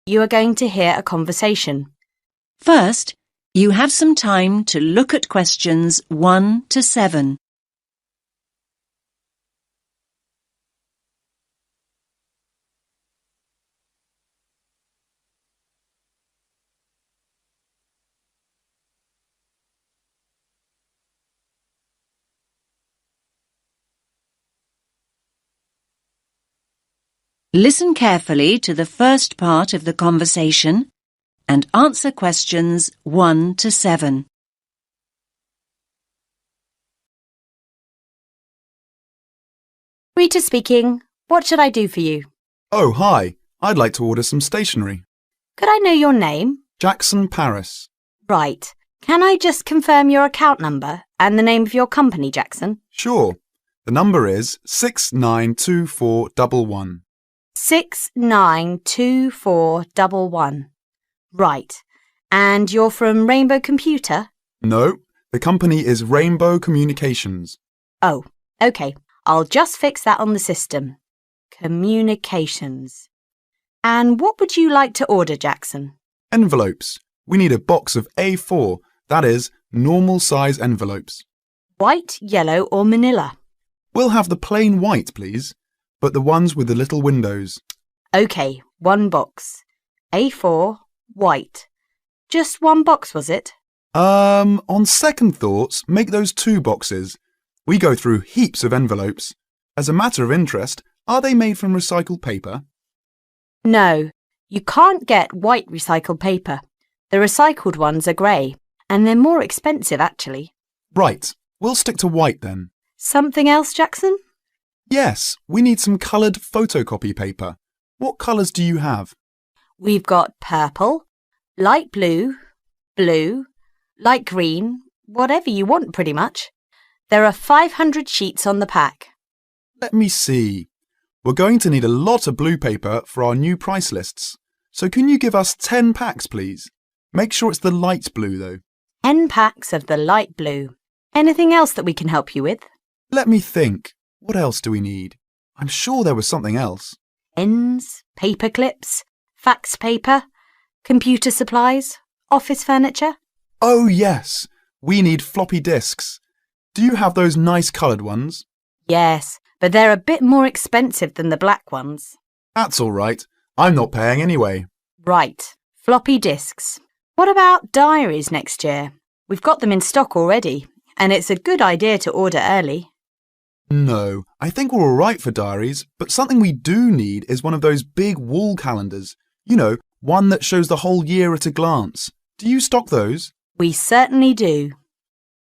you are going to hear a conversation. First, you have some time to look at questions 1 to 7. Listen carefully to the first part of the conversation and answer questions 1 to 7. Rita speaking. What should I do for you? Oh, hi. I'd like to order some stationery. Could I know your name? Jackson Paris. Right. Can I just confirm your account number and the name of your company, Jackson? Sure. The number is 692411. 692411. Right. And you're from Rainbow Computer? No, the company is Rainbow Communications. Oh, OK. I'll just fix that on the system. Communications. And what would you like to order, Jackson? Envelopes. We need a box of A4, that is, normal size envelopes. White, yellow or manila? We'll have the plain white, please, but the ones with the little windows. OK, one box. A4, white. Just one box, was it? On second thoughts, make those 2 boxes. We go through heaps of envelopes. As a matter of interest, are they made from recycled paper? No, you can't get white recycled paper. The recycled ones are grey, and they're more expensive, actually. Right, we'll stick to white then. Something else, Jackson? Yes, we need some coloured photocopy paper. What colours do you have? We've got purple, light blue, blue, light green, whatever you want pretty much. There are 500 sheets on the pack. Let me see. We're going to need a lot of blue paper for our new price lists. So can you give us 10 packs, please? Make sure it's the light blue, though. 10 packs of the light blue. Anything else that we can help you with? Let me think. What else do we need? I'm sure there was something else. Pens, paper clips, fax paper, computer supplies, office furniture. Oh, yes. We need floppy disks. Do you have those nice coloured ones? Yes, but they're a bit more expensive than the black ones. That's all right. I'm not paying anyway. Right, floppy disks. What about diaries next year? We've got them in stock already, and it's a good idea to order early. No, I think we're all right for diaries, but something we do need is one of those big wall calendars. You know, one that shows the whole year at a glance. Do you stock those? We certainly do.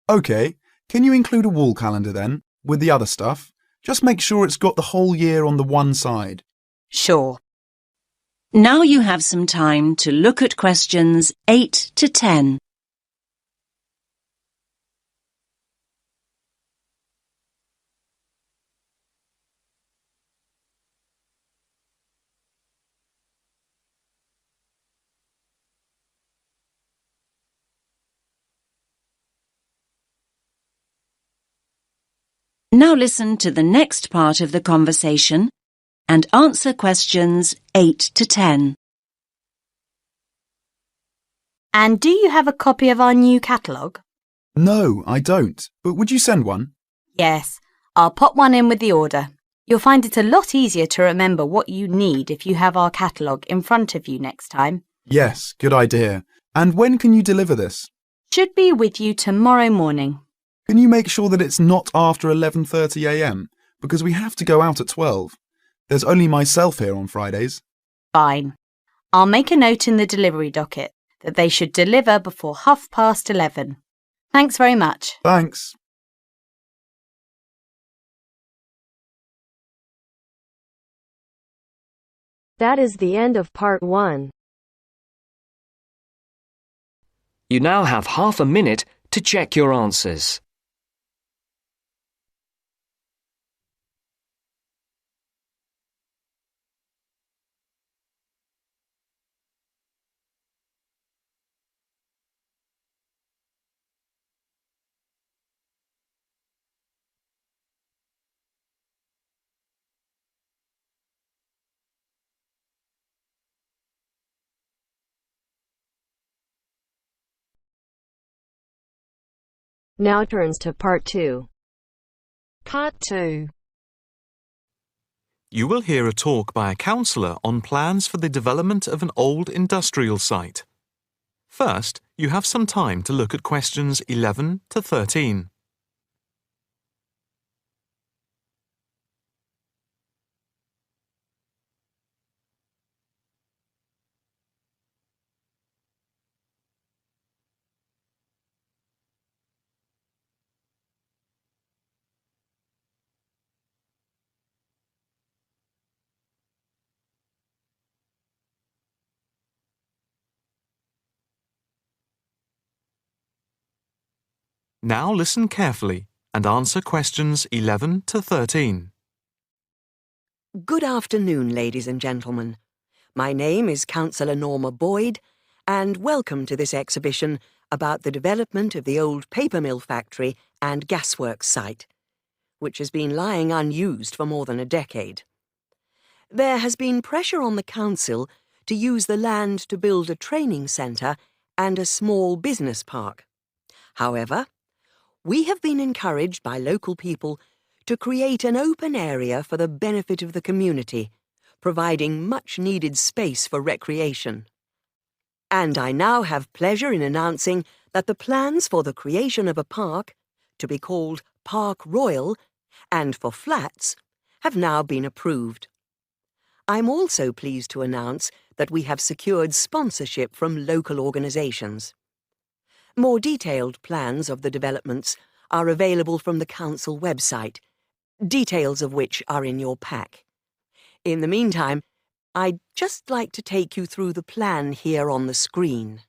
OK, can you include a wall calendar then, with the other stuff? Just make sure it's got the whole year on the one side. Sure. Now you have some time to look at questions 8 to 10. Now listen to the next part of the conversation and answer questions 8 to 10. And do you have a copy of our new catalogue? No, I don't. But would you send one? Yes, I'll pop one in with the order. You'll find it a lot easier to remember what you need if you have our catalogue in front of you next time. Yes, good idea. And when can you deliver this? Should be with you tomorrow morning. Can you make sure that it's not after 11:30 a.m? Because we have to go out at 12. There's only myself here on Fridays. Fine. I'll make a note in the delivery docket that they should deliver before 11:30. Thanks very much. Thanks. That is the end of part 1. You now have half a minute to check your answers. Now turns to Part 2. Part 2. You will hear a talk by a counsellor on plans for the development of an old industrial site. First, you have some time to look at questions 11 to 13. Now listen carefully and answer questions 11 to 13. Good afternoon, ladies and gentlemen. My name is Councillor Norma Boyd, and welcome to this exhibition about the development of the old paper mill factory and gasworks site, which has been lying unused for more than a decade. There has been pressure on the council to use the land to build a training centre and a small business park. However, we have been encouraged by local people to create an open area for the benefit of the community, providing much-needed space for recreation. And I now have pleasure in announcing that the plans for the creation of a park, to be called Park Royal, and for flats, have now been approved. I'm also pleased to announce that we have secured sponsorship from local organisations. More detailed plans of the developments are available from the council website, details of which are in your pack. In the meantime, I'd just like to take you through the plan here on the screen.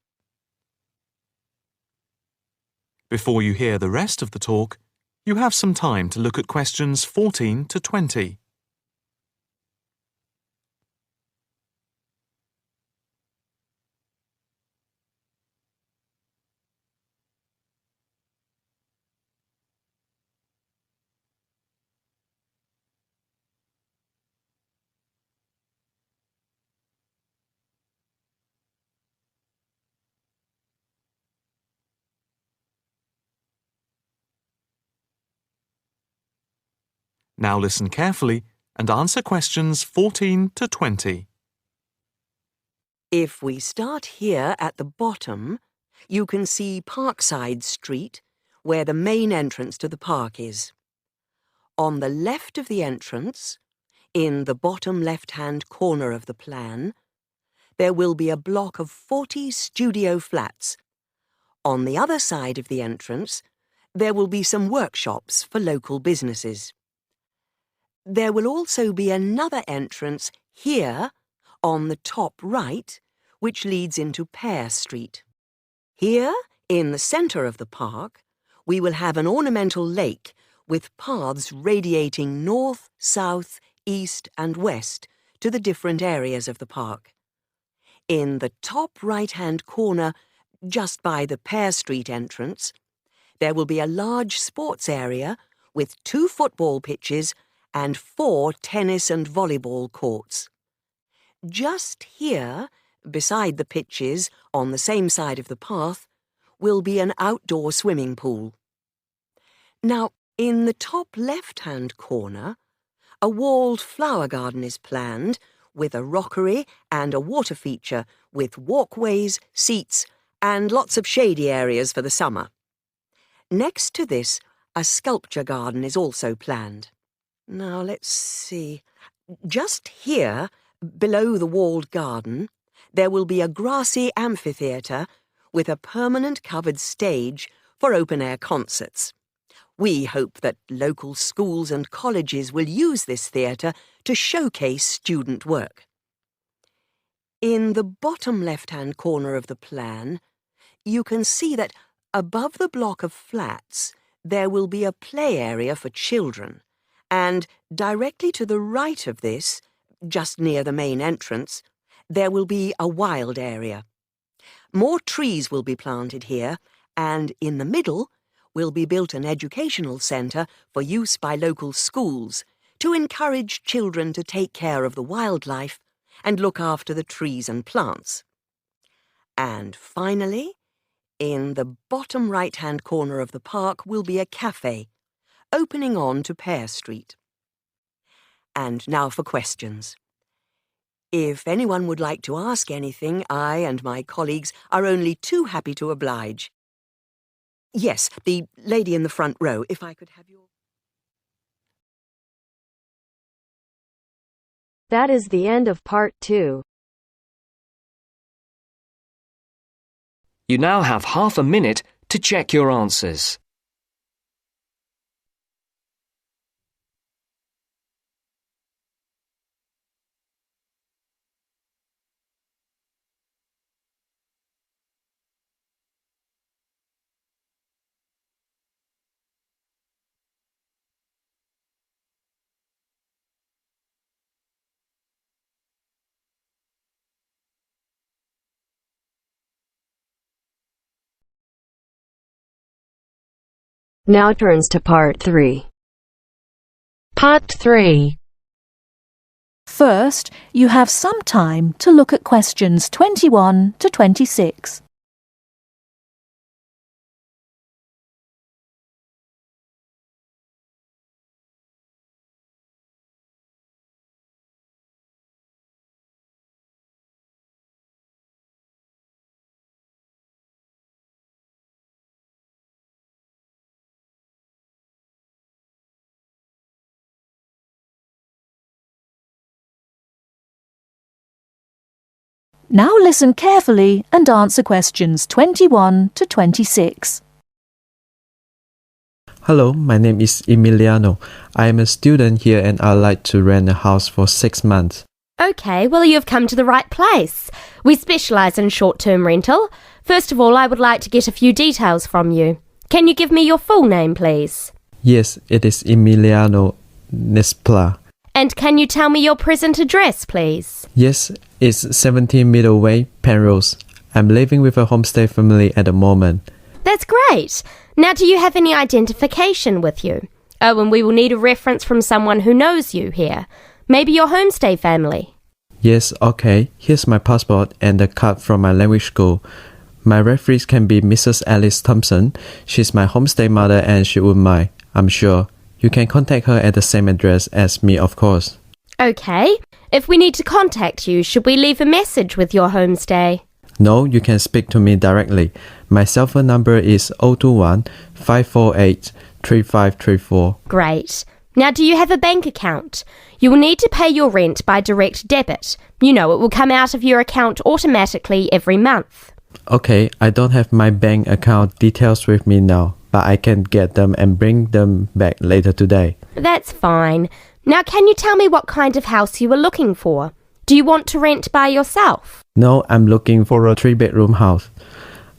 Before you hear the rest of the talk, you have some time to look at questions 14 to 20. Now listen carefully and answer questions 14 to 20. If we start here at the bottom, you can see Parkside Street, where the main entrance to the park is. On the left of the entrance, in the bottom left-hand corner of the plan, there will be a block of 40 studio flats. On the other side of the entrance, there will be some workshops for local businesses. There will also be another entrance here, on the top right, which leads into Pear Street. Here, in the centre of the park, we will have an ornamental lake with paths radiating north, south, east and west to the different areas of the park. In the top right-hand corner, just by the Pear Street entrance, there will be a large sports area with 2 football pitches and 4 tennis and volleyball courts. Just here, beside the pitches, on the same side of the path, will be an outdoor swimming pool. Now, in the top left-hand corner, a walled flower garden is planned with a rockery and a water feature with walkways, seats and lots of shady areas for the summer. Next to this, a sculpture garden is also planned. Now, let's see. Just here, below the walled garden, there will be a grassy amphitheatre with a permanent covered stage for open-air concerts. We hope that local schools and colleges will use this theatre to showcase student work. In the bottom left-hand corner of the plan, you can see that above the block of flats there will be a play area for children, and directly to the right of this, just near the main entrance, there will be a wild area. More trees will be planted here, and in the middle will be built an educational centre for use by local schools to encourage children to take care of the wildlife and look after the trees and plants. And finally, In the bottom right-hand corner of the park will be a cafe, opening on to Pear Street. And now for questions. If anyone would like to ask anything, I and my colleagues are only too happy to oblige. Yes, the lady in the front row, if I could have your... That is the end of part 2. You now have half a minute to check your answers. Now turns to part 3. Part 3. First, you have some time to look at questions 21 to 26. Now listen carefully and answer questions 21 to 26. Hello, my name is Emiliano. I am a student here and I'd like to rent a house for 6 months. OK, well, you've come to the right place. We specialise in short-term rental. First of all, I would like to get a few details from you. Can you give me your full name, please? Yes, it is Emiliano Nespla. And can you tell me your present address, please? Yes, it's 17 Middleway, Penrose. I'm living with a homestay family at the moment. That's great. Now, do you have any identification with you? Oh, and we will need a reference from someone who knows you here. Maybe your homestay family. Yes, okay. Here's my passport and a card from my language school. My referees can be Mrs. Alice Thompson. She's my homestay mother and she wouldn't mind, I'm sure. You can contact her at the same address as me, of course. OK. If we need to contact you, should we leave a message with your homestay? No, you can speak to me directly. My cell phone number is 021 548 3534. Great. Now, do you have a bank account? You will need to pay your rent by direct debit. You know, it will come out of your account automatically every month. Okay, I don't have my bank account details with me now, but I can get them and bring them back later today. That's fine. Now, can you tell me what kind of house you are looking for? Do you want to rent by yourself? No, I'm looking for a 3-bedroom house.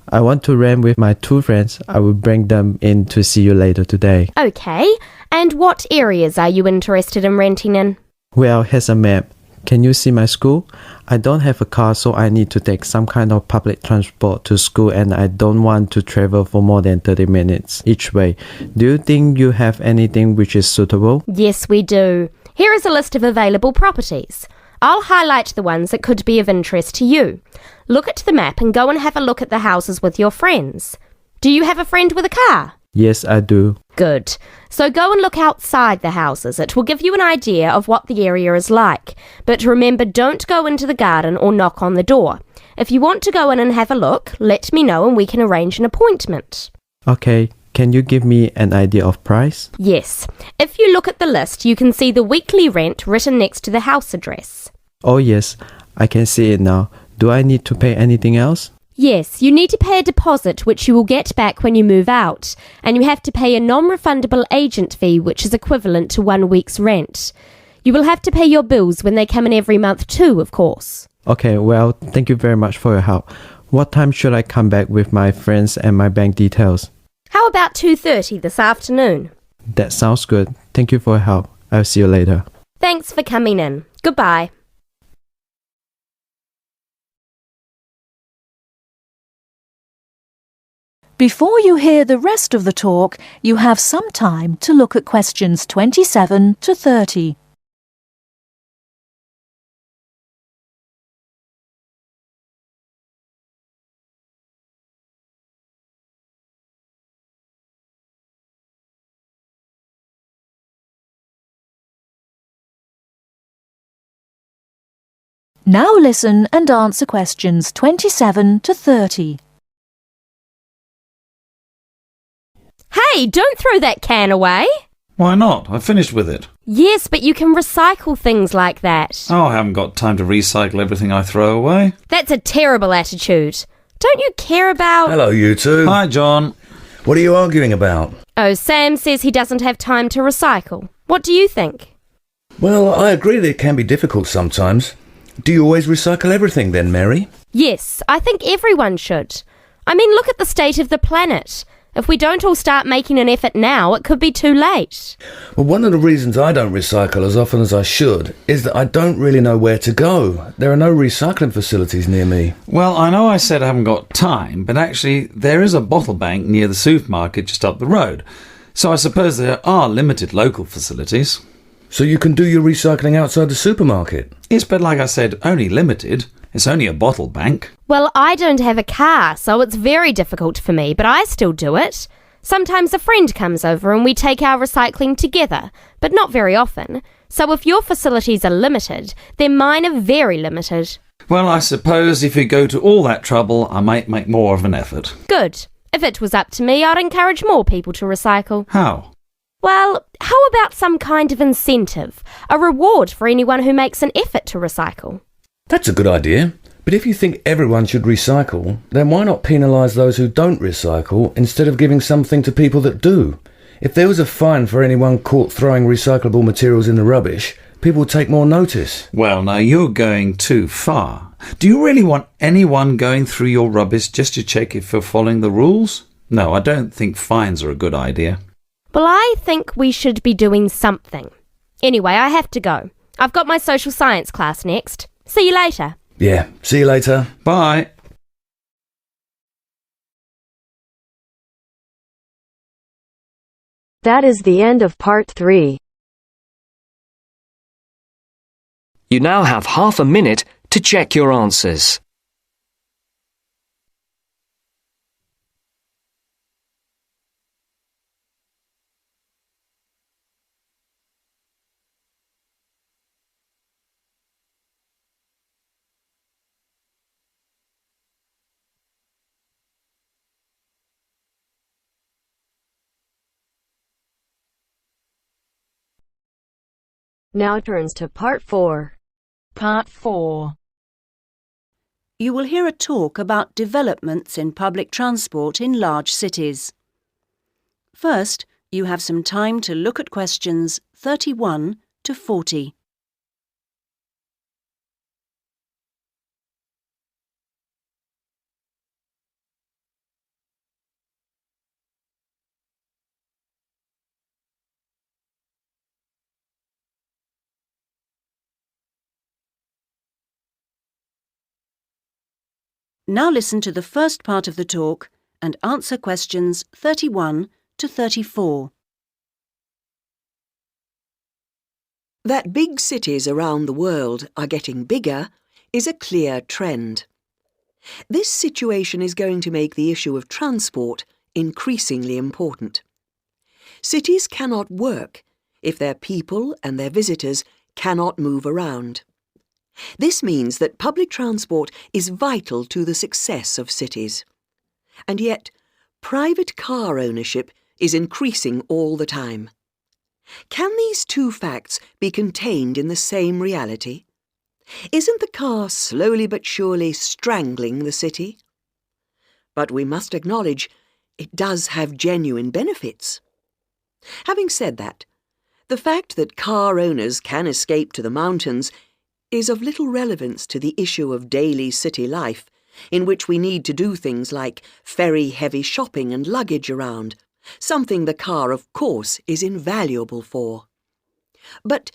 I want to rent with my 2 friends. I will bring them in to see you later today. Okay. And what areas are you interested in renting in? Well, here's a map. Can you see my school? I don't have a car, so I need to take some kind of public transport to school and I don't want to travel for more than 30 minutes each way. Do you think you have anything which is suitable? Yes, we do. Here is a list of available properties. I'll highlight the ones that could be of interest to you. Look at the map and go and have a look at the houses with your friends. Do you have a friend with a car? Yes, I do. Good. So go and look outside the houses. It will give you an idea of what the area is like. But remember, don't go into the garden or knock on the door. If you want to go in and have a look, let me know and we can arrange an appointment. Okay. Can you give me an idea of price? Yes. If you look at the list, you can see the weekly rent written next to the house address. Oh yes, I can see it now. Do I need to pay anything else? Yes, you need to pay a deposit which you will get back when you move out, and you have to pay a non-refundable agent fee which is equivalent to 1 week's rent. You will have to pay your bills when they come in every month too, of course. Okay, well, thank you very much for your help. What time should I come back with my friends and my bank details? How about 2:30 this afternoon? That sounds good. Thank you for your help. I'll see you later. Thanks for coming in. Goodbye. Before you hear the rest of the talk, you have some time to look at questions 27 to 30. Now listen and answer questions 27 to 30. Hey, don't throw that can away. Why not? I finished with it. Yes, but you can recycle things like that. Oh, I haven't got time to recycle everything I throw away. That's a terrible attitude. Don't you care about... Hello, you two. Hi, John. What are you arguing about? Oh, Sam says he doesn't have time to recycle. What do you think? Well, I agree that it can be difficult sometimes. Do you always recycle everything then, Mary? Yes, I think everyone should. I mean, look at the state of the planet. If we don't all start making an effort now, it could be too late. Well, one of the reasons I don't recycle as often as I should is that I don't really know where to go. There are no recycling facilities near me. Well, I know I said I haven't got time, but actually there is a bottle bank near the supermarket just up the road. So I suppose there are limited local facilities. So you can do your recycling outside the supermarket? Yes, but like I said, only limited. It's only a bottle bank. Well, I don't have a car, so it's very difficult for me, but I still do it. Sometimes a friend comes over and we take our recycling together, but not very often. So if your facilities are limited, then mine are very limited. Well, I suppose if you go to all that trouble, I might make more of an effort. Good. If it was up to me, I'd encourage more people to recycle. How? Well, how about some kind of incentive? A reward for anyone who makes an effort to recycle? That's a good idea. But if you think everyone should recycle, then why not penalise those who don't recycle instead of giving something to people that do? If there was a fine for anyone caught throwing recyclable materials in the rubbish, people would take more notice. Well, now you're going too far. Do you really want anyone going through your rubbish just to check if you're following the rules? No, I don't think fines are a good idea. Well, I think we should be doing something. Anyway, I have to go. I've got my social science class next. See you later. Yeah, see you later. Bye. That is the end of part 3. You now have half a minute to check your answers. Now turns to part 4. Part 4. You will hear a talk about developments in public transport in large cities. First, you have some time to look at questions 31 to 40. Now listen to the first part of the talk and answer questions 31 to 34. That big cities around the world are getting bigger is a clear trend. This situation is going to make the issue of transport increasingly important. Cities cannot work if their people and their visitors cannot move around. This means that public transport is vital to the success of cities. And yet, private car ownership is increasing all the time. Can these two facts be contained in the same reality? Isn't the car slowly but surely strangling the city? But we must acknowledge it does have genuine benefits. Having said that, the fact that car owners can escape to the mountains is of little relevance to the issue of daily city life, in which we need to do things like ferry heavy shopping and luggage around, something the car, of course, is invaluable for. But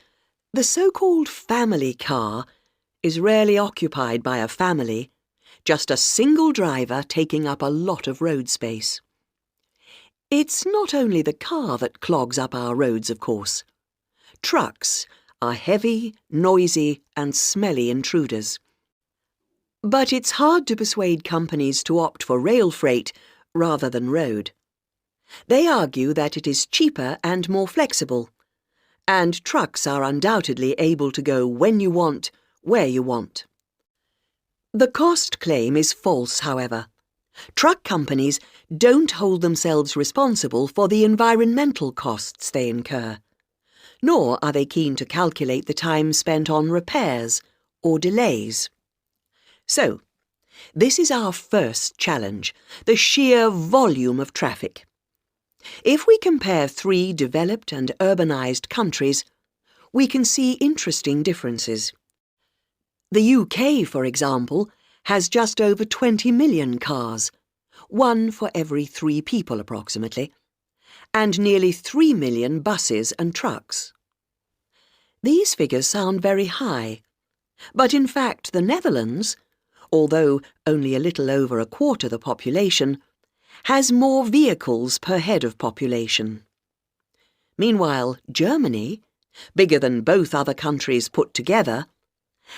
the so-called family car is rarely occupied by a family, just a single driver taking up a lot of road space. It's not only the car that clogs up our roads, of course. Trucks are heavy, noisy and smelly intruders. But it's hard to persuade companies to opt for rail freight rather than road. They argue that it is cheaper and more flexible, and trucks are undoubtedly able to go when you want, where you want. The cost claim is false, however. Truck companies don't hold themselves responsible for the environmental costs they incur, nor are they keen to calculate the time spent on repairs or delays. So, this is our first challenge, the sheer volume of traffic. If we compare 3 developed and urbanised countries, we can see interesting differences. The UK, for example, has just over 20 million cars, 1 for every 3 people approximately, and nearly 3 million buses and trucks. These figures sound very high, but in fact the Netherlands, although only a little over a quarter the population, has more vehicles per head of population. Meanwhile, Germany, bigger than both other countries put together,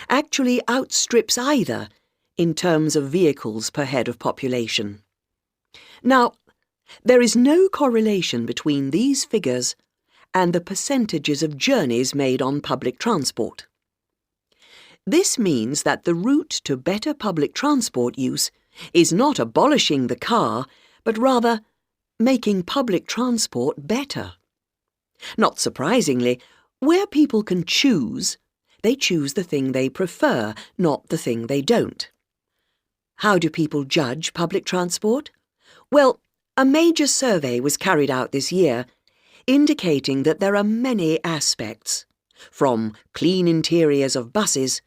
actually outstrips either in terms of vehicles per head of population. Now, there is no correlation between these figures and the percentages of journeys made on public transport. This means that the route to better public transport use is not abolishing the car, but rather making public transport better. Not surprisingly, where people can choose, they choose the thing they prefer, not the thing they don't. How do people judge public transport? Well, a major survey was carried out this year, indicating that there are many aspects, from clean interiors of buses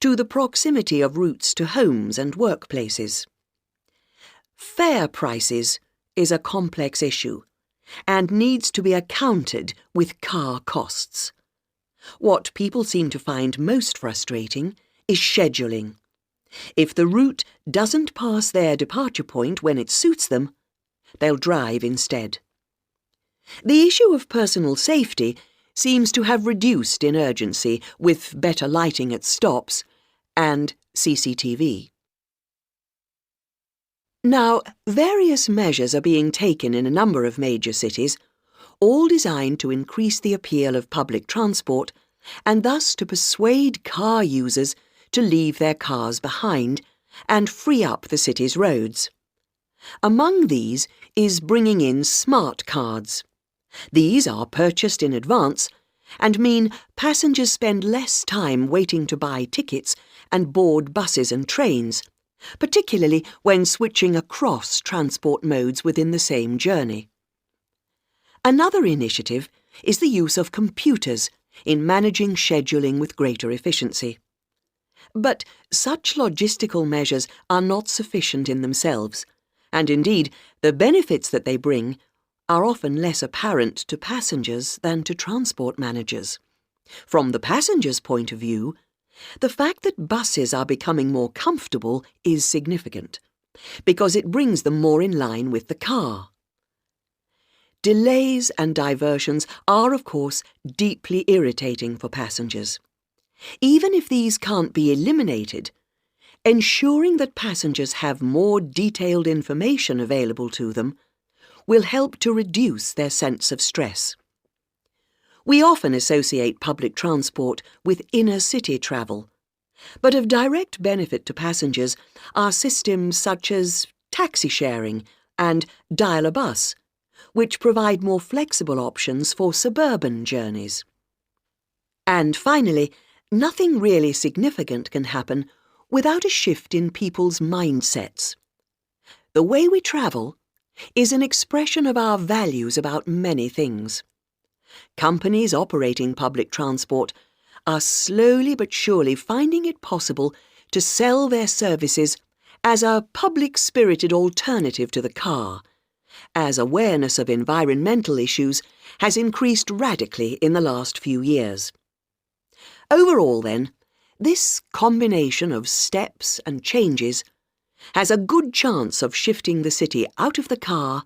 to the proximity of routes to homes and workplaces. Fare prices is a complex issue and needs to be accounted with car costs. What people seem to find most frustrating is scheduling. If the route doesn't pass their departure point when it suits them, they'll drive instead. The issue of personal safety seems to have reduced in urgency with better lighting at stops and CCTV. Now, various measures are being taken in a number of major cities, all designed to increase the appeal of public transport and thus to persuade car users to leave their cars behind and free up the city's roads. Among these is bringing in smart cards. These are purchased in advance and mean passengers spend less time waiting to buy tickets and board buses and trains, particularly when switching across transport modes within the same journey. Another initiative is the use of computers in managing scheduling with greater efficiency. But such logistical measures are not sufficient in themselves, and indeed the benefits that they bring are often less apparent to passengers than to transport managers. From the passenger's point of view, the fact that buses are becoming more comfortable is significant, because it brings them more in line with the car. Delays and diversions are, of course, deeply irritating for passengers. Even if these can't be eliminated, ensuring that passengers have more detailed information available to them will help to reduce their sense of stress. We often associate public transport with inner-city travel, but of direct benefit to passengers are systems such as taxi sharing and dial-a-bus, which provide more flexible options for suburban journeys. And finally, nothing really significant can happen without a shift in people's mindsets. The way we travel is an expression of our values about many things. Companies operating public transport are slowly but surely finding it possible to sell their services as a public-spirited alternative to the car, as awareness of environmental issues has increased radically in the last few years. Overall, then, this combination of steps and changes has a good chance of shifting the city out of the car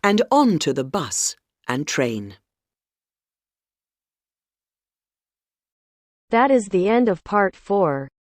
and onto the bus and train. That is the end of part 4.